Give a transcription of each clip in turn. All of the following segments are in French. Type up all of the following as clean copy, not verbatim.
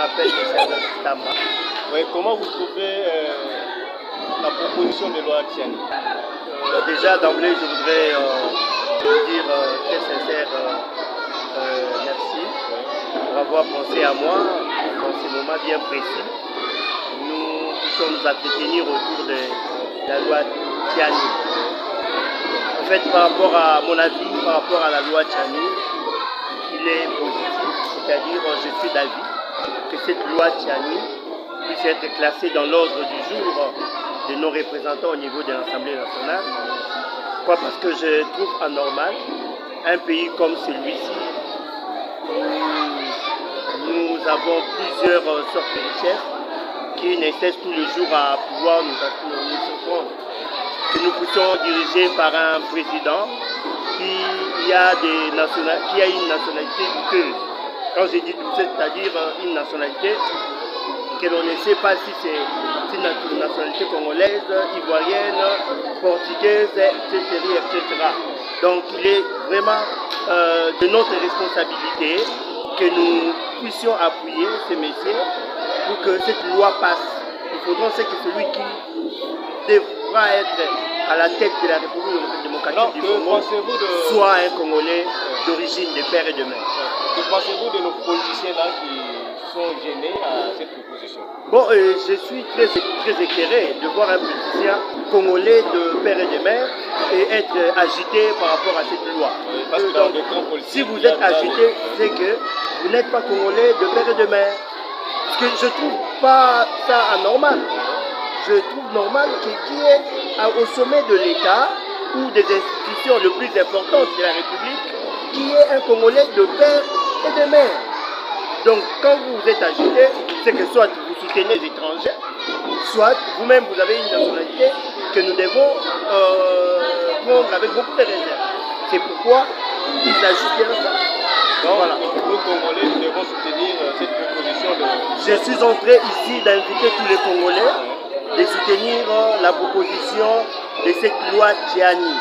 m'appelle M. Tamba. Oui, comment vous trouvez la proposition de loi Tiani? Déjà d'emblée, je voudrais vous dire très sincère merci pour avoir pensé à moi dans ce moment bien précis. Nous puissions nous entretenir autour de la loi Tiani. En fait, par rapport à mon avis, par rapport à la loi Tiani, il est positif, c'est-à-dire je suis d'avis que cette loi Tiani puisse être classée dans l'ordre du jour de nos représentants au niveau de l'Assemblée nationale. Pourquoi? Parce que je trouve anormal un pays comme celui-ci où nous avons plusieurs sortes de richesses qui ne cessent tous les jours à pouvoir nous surprendre. Que nous puissions diriger par un président qui a une nationalité douteuse. Quand je dis douteuse, c'est-à-dire une nationalité que l'on ne sait pas si c'est une nationalité congolaise, ivoirienne, portugaise, etc. Donc il est vraiment de notre responsabilité que nous puissions appuyer ces messieurs pour que cette loi passe. Il faudra que celui qui devra être à la tête de la République démocratique du Congo soit un Congolais d'origine de père et de mère. Que pensez-vous de nos politiciens là qui sont gênés à cette proposition? Bon, je suis très éclairé de voir un politicien congolais de père et de mère et être agité par rapport à cette loi. Oui, parce que donc, si vous êtes agité, c'est que vous n'êtes pas congolais de père et de mère. Parce que je ne trouve pas ça anormal. Je trouve normal qu'il y ait au sommet de l'État ou des institutions les plus importantes de la République, qu'il y ait un Congolais de père et de mère. Donc quand vous êtes agité, c'est que soit vous soutenez les étrangers, soit vous-même vous avez une nationalité que nous devons prendre avec beaucoup de réserve. C'est pourquoi il s'agit de ça. Donc voilà. Nous Congolais, nous devons soutenir cette proposition de... Je suis en train ici d'inviter tous les Congolais de soutenir la proposition de cette loi Tiani,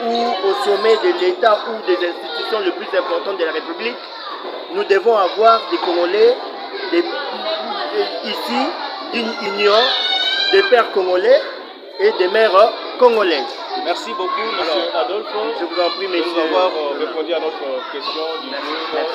où au sommet de l'État ou des institutions les plus importantes de la République, nous devons avoir des Congolais ici d'une union des pères congolais et des mères congolaises. Merci beaucoup, M. Adolphe. Je vous en prie, messieurs. De nous avoir répondu à notre question du jour.